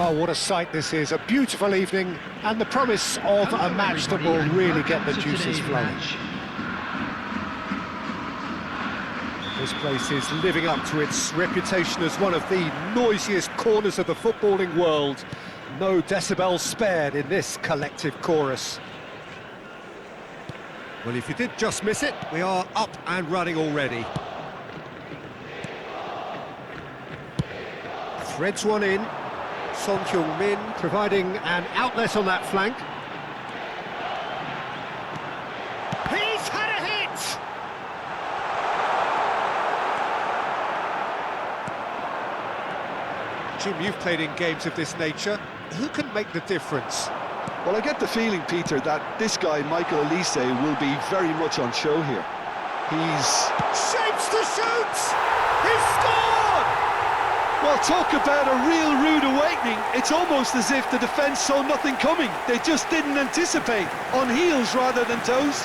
Oh, what a sight this is. A beautiful evening and the promise of a match that will really get the juices flowing. This place is living up to its reputation as one of the noisiest corners of the footballing world. No decibels spared in this collective chorus. Well, if you did just miss it, we are up and running already. Threads one in. Son Heung-min providing an outlet on that flank. He's had a hit! Jim, you've played in games of this nature. Who can make the difference? Well, I get the feeling, Peter, that this guy, Michael Elise, will be very much on show here. He's... shapes to shoot! He's scored! Well, talk about a real rude awakening. It's almost as if the defence saw nothing coming. They just didn't anticipate. On heels rather than toes.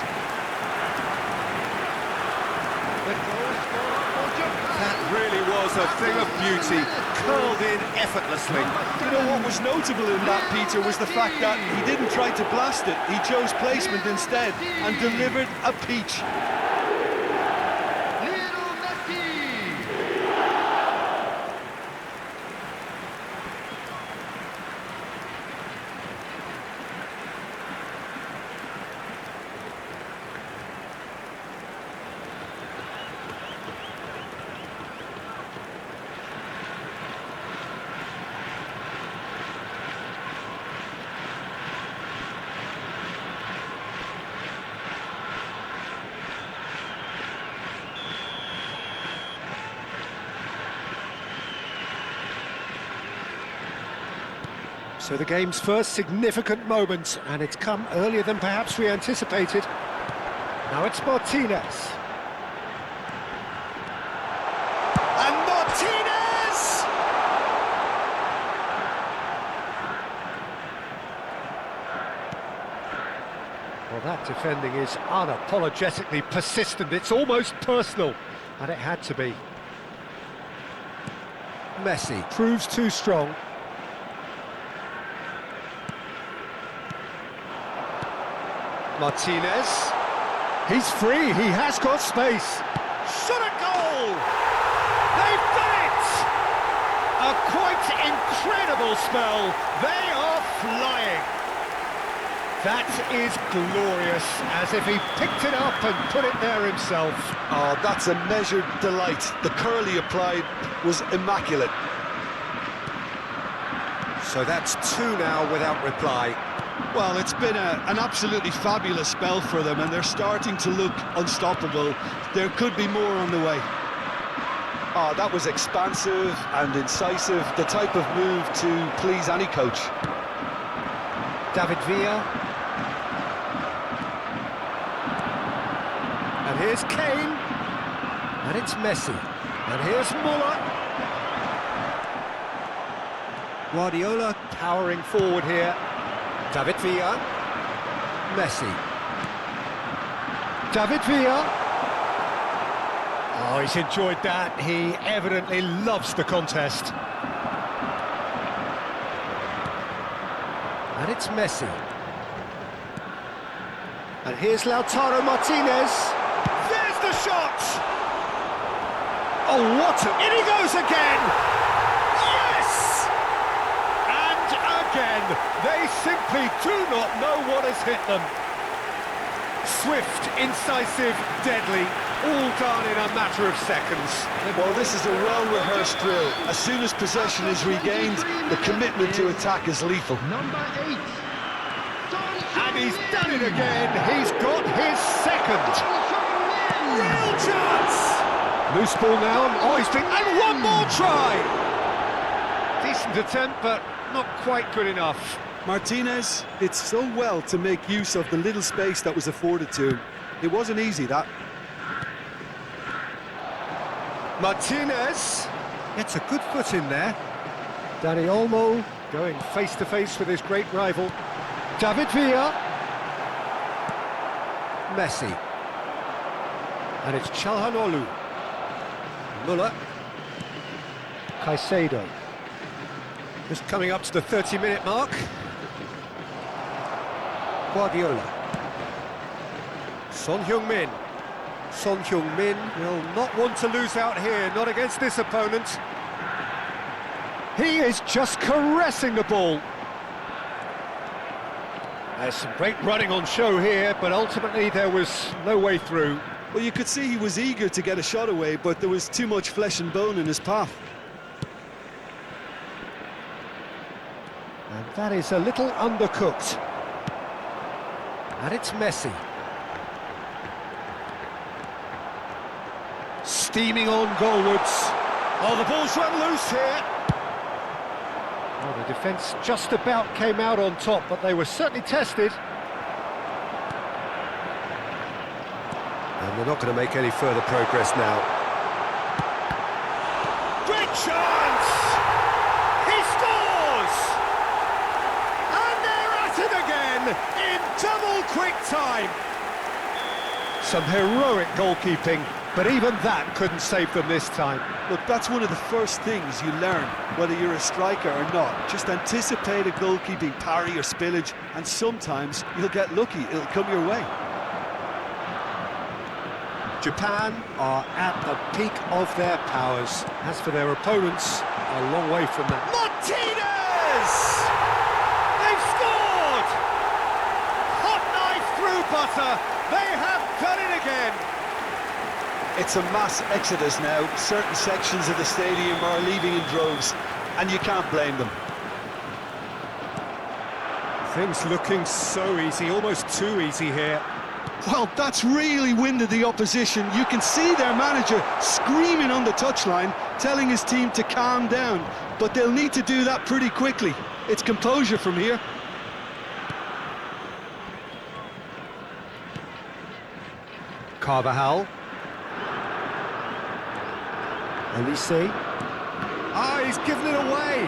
That really was a thing of beauty, curled in effortlessly. You know what was notable in that, Peter, was the fact that he didn't try to blast it. He chose placement instead and delivered a peach. So the game's first significant moment, and it's come earlier than perhaps we anticipated. Now it's Martinez. And Martinez! Well, that defending is unapologetically persistent. It's almost personal, and it had to be. Messi proves too strong. Martinez, he's free, he has got space. Shot at goal! They've done it! A quite incredible spell. They are flying. That is glorious, as if he picked it up and put it there himself. Oh, that's a measured delight. The curl he applied was immaculate. So that's two now without reply. Well, it's been an absolutely fabulous spell for them, and they're starting to look unstoppable. There could be more on the way. Oh, that was expansive and incisive, the type of move to please any coach. David Villa. And here's Kane. And it's Messi. And here's Muller. Guardiola powering forward here. David Villa, Messi, David Villa. Oh, he's enjoyed that. He evidently loves the contest. And it's Messi. And here's Lautaro Martinez. There's the shot! Oh, what a... in he goes again! Again, they simply do not know what has hit them. Swift, incisive, deadly, all done in a matter of seconds. Well, this is a well-rehearsed drill. As soon as possession is regained, the commitment to attack is lethal. Number 8. And he's done it again. He's got his second. Real chance. Loose ball now. Oh, he's been... and one more try. Decent attempt, but not quite good enough. Martinez did so well to make use of the little space that was afforded to him. It wasn't easy, that. Martinez gets a good foot in there. Dani Olmo going face-to-face with his great rival. David Villa. Messi. And it's Çalhanoğlu. Muller. Caicedo. Just coming up to the 30-minute mark. Guardiola. Son Heung-min. Son Heung-min will not want to lose out here, not against this opponent. He is just caressing the ball. There's some great running on show here, but ultimately there was no way through. Well, you could see he was eager to get a shot away, but there was too much flesh and bone in his path. And that is a little undercooked. And it's Messi. Steaming on goalwards. Oh, the ball's run loose here. Well, the defence just about came out on top, but they were certainly tested. And they're not going to make any further progress now. Great chance! He scores! And they're at it again in double quick time. Some heroic goalkeeping, but even that couldn't save them this time. Look, that's one of the first things you learn, whether you're a striker or not. Just anticipate a goalkeeping parry or spillage, and sometimes you'll get lucky, it'll come your way. Japan are at the peak of their powers. As for their opponents, a long way from that. Martinez! They've scored! Hot knife through butter. They have done it again. It's a mass exodus now. Certain sections of the stadium are leaving in droves, and you can't blame them. Things looking so easy, almost too easy here. Well, that's really winded the opposition. You can see their manager screaming on the touchline, telling his team to calm down, but they'll need to do that pretty quickly. It's composure from here. Carvajal. Elise. Ah, he's given it away.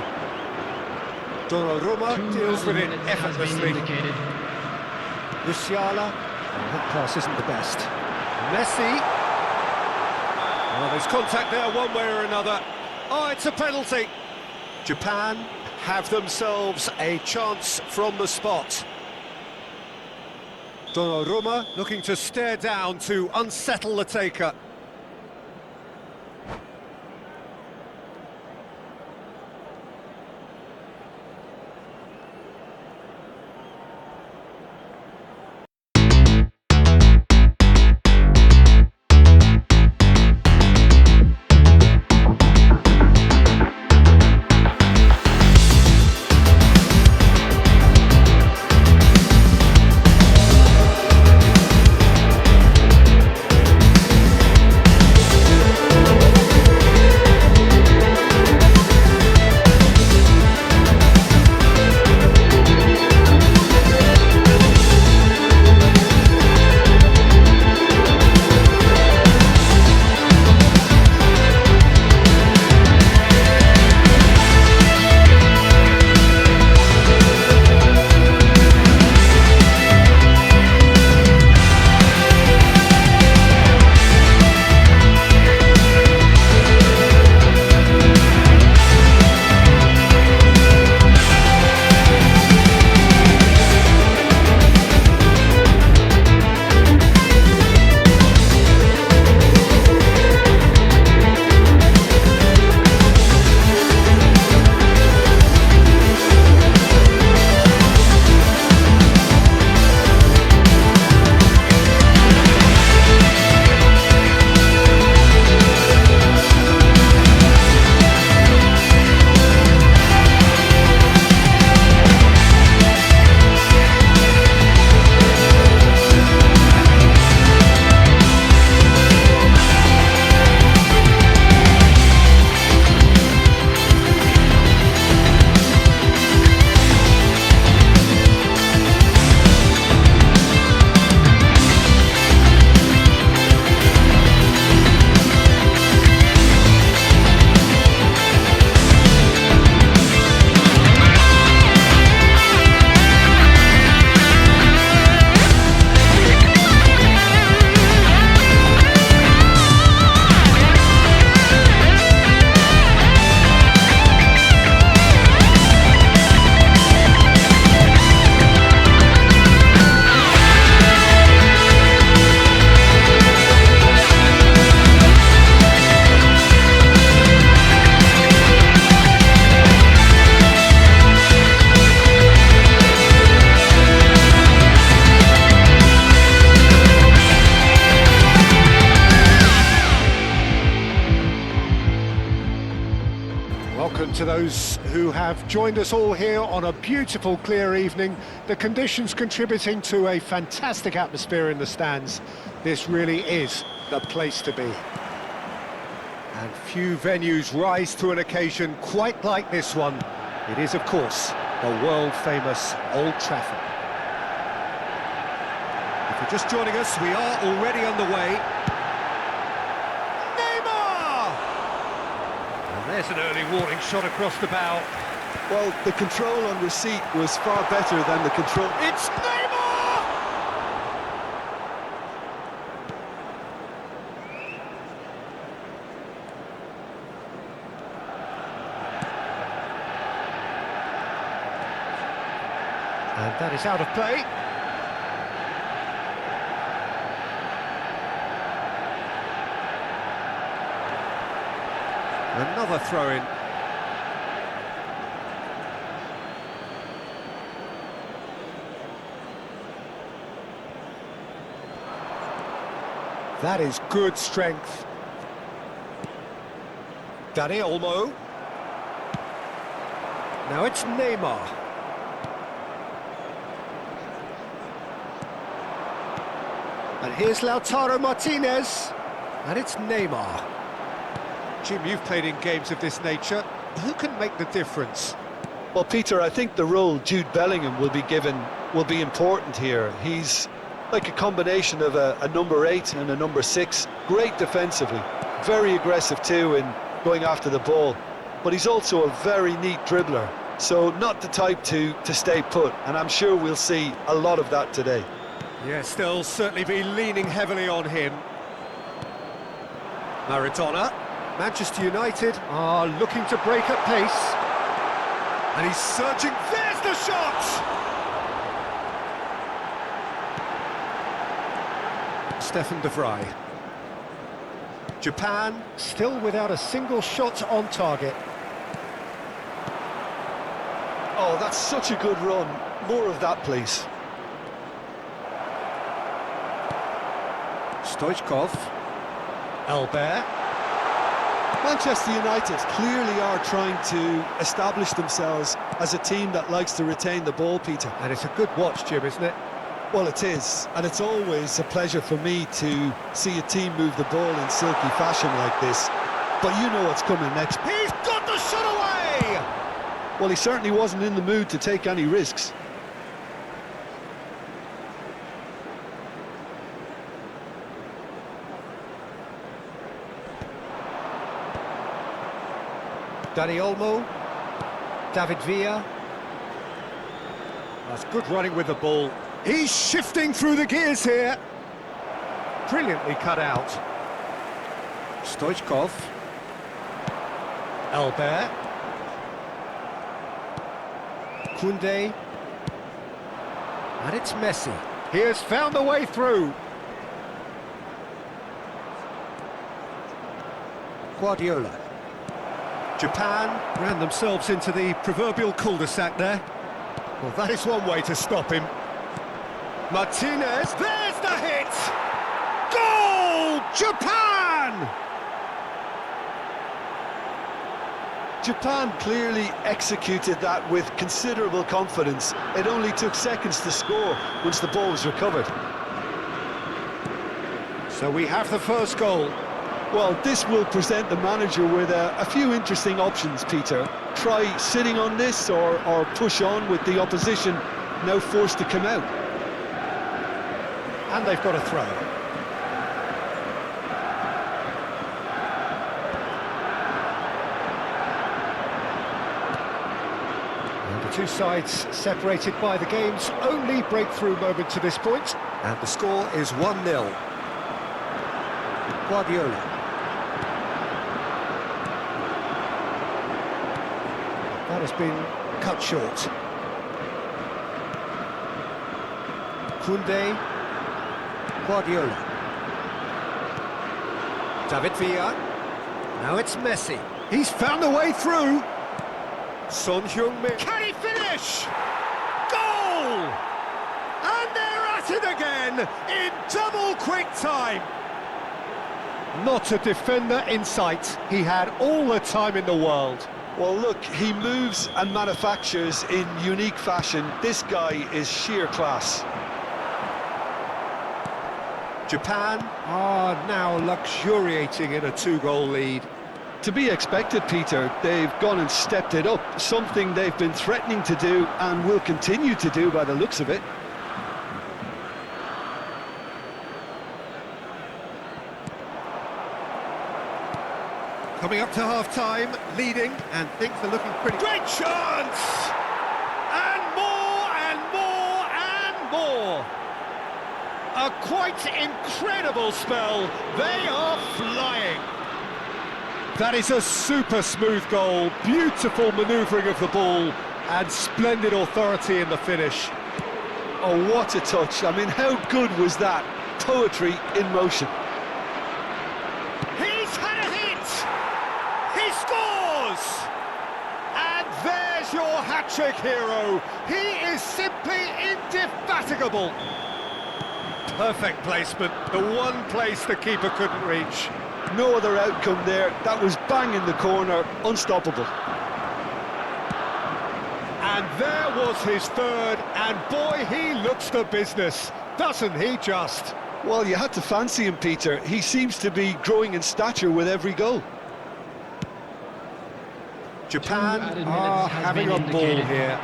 Donnarumma deals with it effortlessly. Musiala. That pass isn't the best. Messi. Well, there's contact there one way or another. Oh, it's a penalty. Japan have themselves a chance from the spot. Donnarumma looking to stare down to unsettle the taker. to have joined us all here on a beautiful, clear evening. The conditions contributing to a fantastic atmosphere in the stands. This really is the place to be. And few venues rise to an occasion quite like this one. It is, of course, the world-famous Old Trafford. If you're just joining us, we are already underway. There's an early warning shot across the bow. Well, the control on receipt was far better than the control... It's Neymar! And that is out of play. Another throw-in. That is good strength. Dani Olmo. Now it's Neymar. And here's Lautaro Martinez. And it's Neymar. Jim, you've played in games of this nature. Who can make the difference? Well, Peter, I think the role Jude Bellingham will be given will be important here. He's like a combination of a number 8 and a number 6. Great defensively, very aggressive too in going after the ball. But he's also a very neat dribbler, so not the type to stay put. And I'm sure we'll see a lot of that today. Yes, they'll certainly be leaning heavily on him. Maradona. Manchester United are looking to break at pace. And he's searching. There's the shot! Stefan de Vrij. Japan still without a single shot on target. Oh, that's such a good run. More of that, please. Stoichkov. Albert. Manchester United clearly are trying to establish themselves as a team that likes to retain the ball, Peter. And it's a good watch, Jim, isn't it? Well, it is, and it's always a pleasure for me to see a team move the ball in silky fashion like this. But you know what's coming next. He's got the shot away! Well, he certainly wasn't in the mood to take any risks. Dani Olmo, David Villa. That's good running with the ball. He's shifting through the gears here. Brilliantly cut out. Stoichkov. Albert. Koundé. And it's Messi. He has found the way through. Guardiola. Japan ran themselves into the proverbial cul-de-sac there. Well, that is one way to stop him. Martinez, there's the hit! Goal! Japan! Japan clearly executed that with considerable confidence. It only took seconds to score once the ball was recovered. So we have the first goal. Well, this will present the manager with a few interesting options, Peter. Try sitting on this or push on with the opposition now forced to come out. And they've got a throw. And the two sides separated by the game's only breakthrough moment to this point. And the score is 1-0. Guardiola. That has been cut short. Koundé. Guardiola. David Villa. Now it's Messi. He's found a way through. Son Heung-min. Can he finish? Goal! And they're at it again in double quick time. Not a defender in sight. He had all the time in the world. Well, look, he moves and manufactures in unique fashion. This guy is sheer class. Japan are now luxuriating in a 2-goal lead. To be expected, Peter. They've gone and stepped it up, something they've been threatening to do and will continue to do by the looks of it. Coming up to half-time, leading, and things are looking pretty... Great chance! And more, and more, and more! A quite incredible spell. They are flying. That is a super smooth goal, beautiful manoeuvring of the ball, and splendid authority in the finish. Oh, what a touch. I mean, how good was that? Poetry in motion. He's had a hit! He scores! And there's your hat-trick hero. He is simply indefatigable. Perfect placement, the one place the keeper couldn't reach. No other outcome there. That was bang in the corner, unstoppable. And there was his third, and boy, he looks the business, doesn't he just? Well, you had to fancy him, Peter. He seems to be growing in stature with every goal. Japan are having a ball here.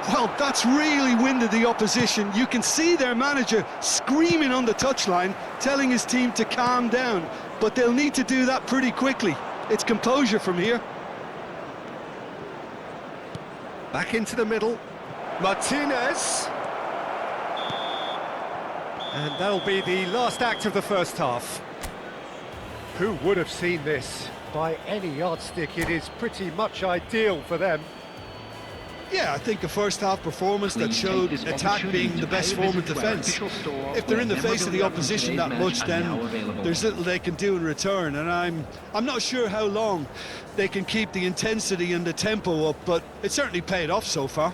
Well, that's really winded the opposition. You can see their manager screaming on the touchline, telling his team to calm down. But they'll need to do that pretty quickly. It's composure from here. Back into the middle. Martinez. And that'll be the last act of the first half. Who would have seen this? By any yardstick, it is pretty much ideal for them. Yeah, I think a first-half performance that showed attack being the best form of defence. If they're in the face of the opposition that much, then there's little they can do in return, and I'm not sure how long they can keep the intensity and the tempo up, but it certainly paid off so far.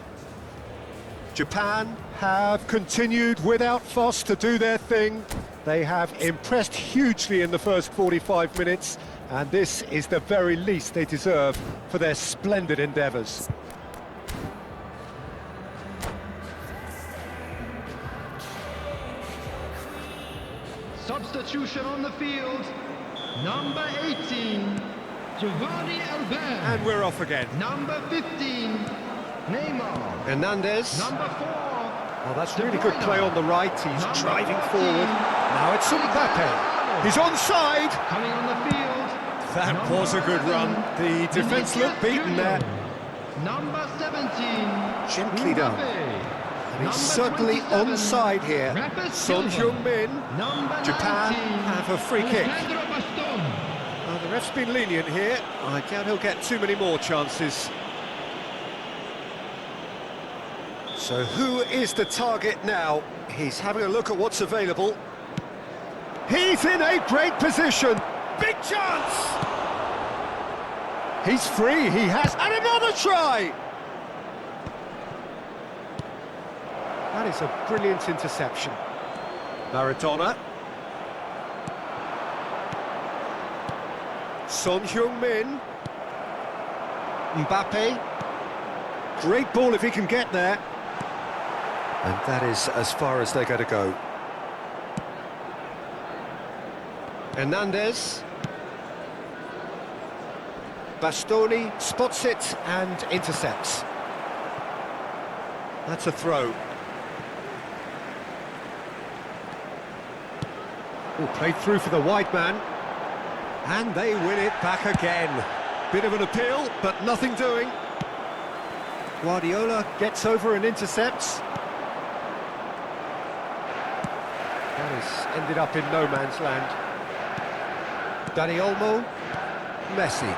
Japan have continued without fuss to do their thing. They have impressed hugely in the first 45 minutes, and this is the very least they deserve for their splendid endeavours. Substitution on the field, number 18, Giovanni Albert. And we're off again. Number 15, Neymar. Hernandez. Number 4. Oh, that's really good play on the right. He's driving forward. Now it's Mbappe. He's onside. Coming on the field. That was a good run. The defence looked beaten there. Number 17. Gently done. And he's certainly onside here. Son Heung-min. Japan have a free kick. The ref's been lenient here. I doubt he'll get too many more chances. So who is the target now? He's having a look at what's available. He's in a great position. Big chance! He's free, he has, and another try! That is a brilliant interception. Maradona. Son Heung-min. Mbappe. Great ball if he can get there. And that is as far as they're going to go. Hernandez. Bastoni spots it and intercepts. That's a throw. Oh, played through for the wide man. And they win it back again. Bit of an appeal, but nothing doing. Guardiola gets over and intercepts. That has ended up in no man's land. Dani Olmo. Messi.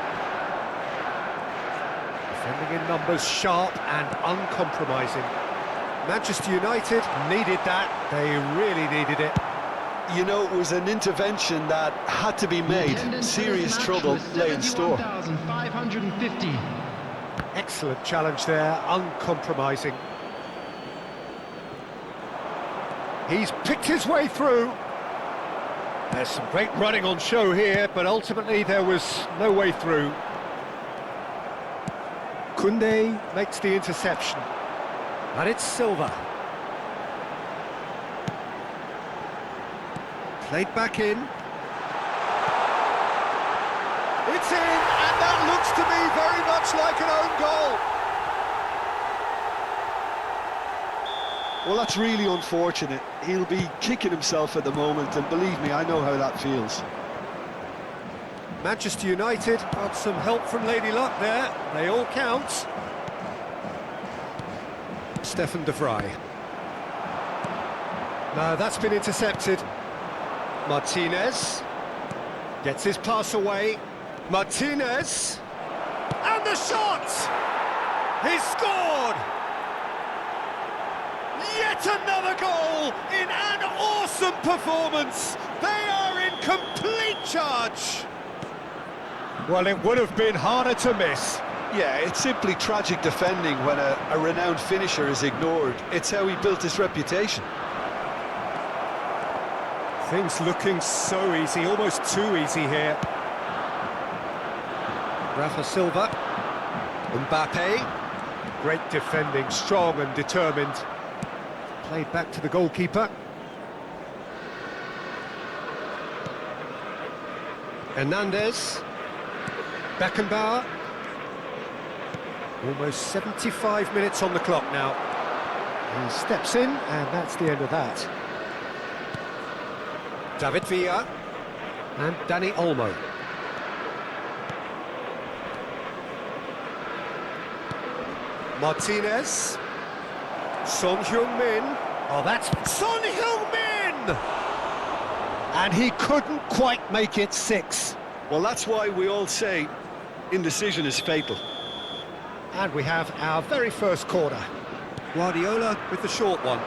Defending in numbers, sharp and uncompromising. Manchester United needed that. They really needed it. You know, it was an intervention that had to be made. Serious trouble lay in store. 550. Excellent challenge there, uncompromising. He's picked his way through. There's some great running on show here, but ultimately there was no way through. Kunde makes the interception. And it's Silva. Played back in. It's in, and that looks to me very much like an own goal. Well, that's really unfortunate. He'll be kicking himself at the moment, and believe me, I know how that feels. Manchester United got some help from Lady Luck there. They all count. Stefan de Vrij. No, that's been intercepted. Martinez gets his pass away. Martinez, and the shot! He's scored! Yet another goal in an awesome performance. They are in complete charge. Well, it would have been harder to miss. Yeah, it's simply tragic defending when a renowned finisher is ignored. It's how he built his reputation. Things looking so easy, almost too easy here. Rafa Silva, Mbappe, great defending, strong and determined. Played back to the goalkeeper. Hernandez, Beckenbauer. Almost 75 minutes on the clock now. He steps in, and that's the end of that. David Villa and Dani Olmo. Martinez. Son Heung-min. Oh, that's Son Heung-min! And he couldn't quite make it 6. Well, that's why we all say indecision is fatal. And we have our very first corner. Guardiola with the short one.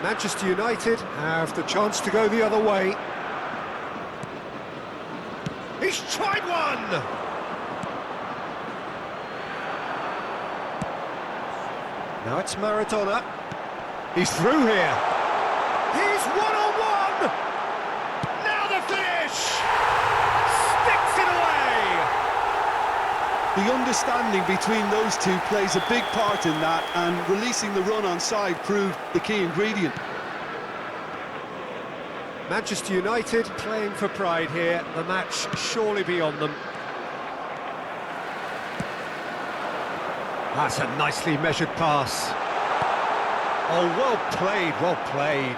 Manchester United have the chance to go the other way. He's tried one! Now it's Maradona. He's through here. He's one-on-one! Now the finish! Sticks it away! The understanding between those two plays a big part in that, and releasing the run on side proved the key ingredient. Manchester United playing for pride here. The match surely beyond them. That's a nicely measured pass. Oh, well played, well played.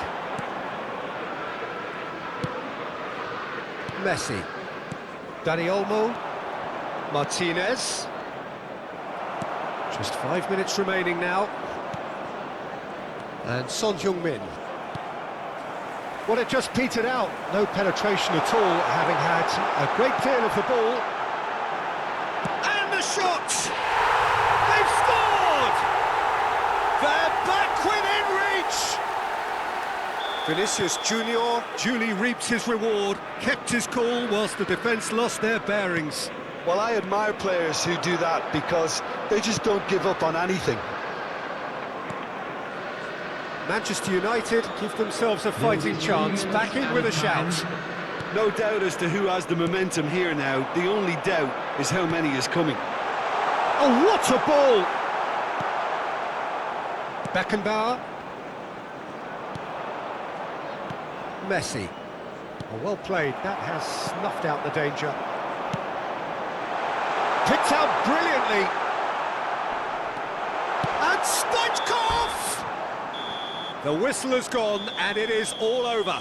Messi. Dani Olmo. Martinez. Just 5 minutes remaining now. And Son Heung-min. Well, it just petered out. No penetration at all, having had a great deal of the ball. And the shot! They've scored! They're back within reach! Vinicius Junior duly reaps his reward, kept his cool whilst the defence lost their bearings. Well, I admire players who do that because they just don't give up on anything. Manchester United give themselves a fighting chance, back in with a shout. No doubt as to who has the momentum here now. The only doubt is how many is coming. Oh, what a ball! Beckenbauer. Messi. Oh, well played. That has snuffed out the danger. Picked out brilliantly. And Stoichkov! The whistle has gone, and it is all over.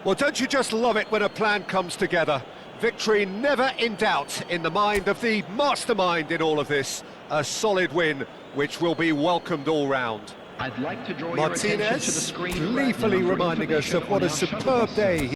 Well, don't you just love it when a plan comes together? Victory never in doubt in the mind of the mastermind in all of this. A solid win, which will be welcomed all round. I'd like to draw your attention to the Martinez screen. gleefully reminding us of what a superb day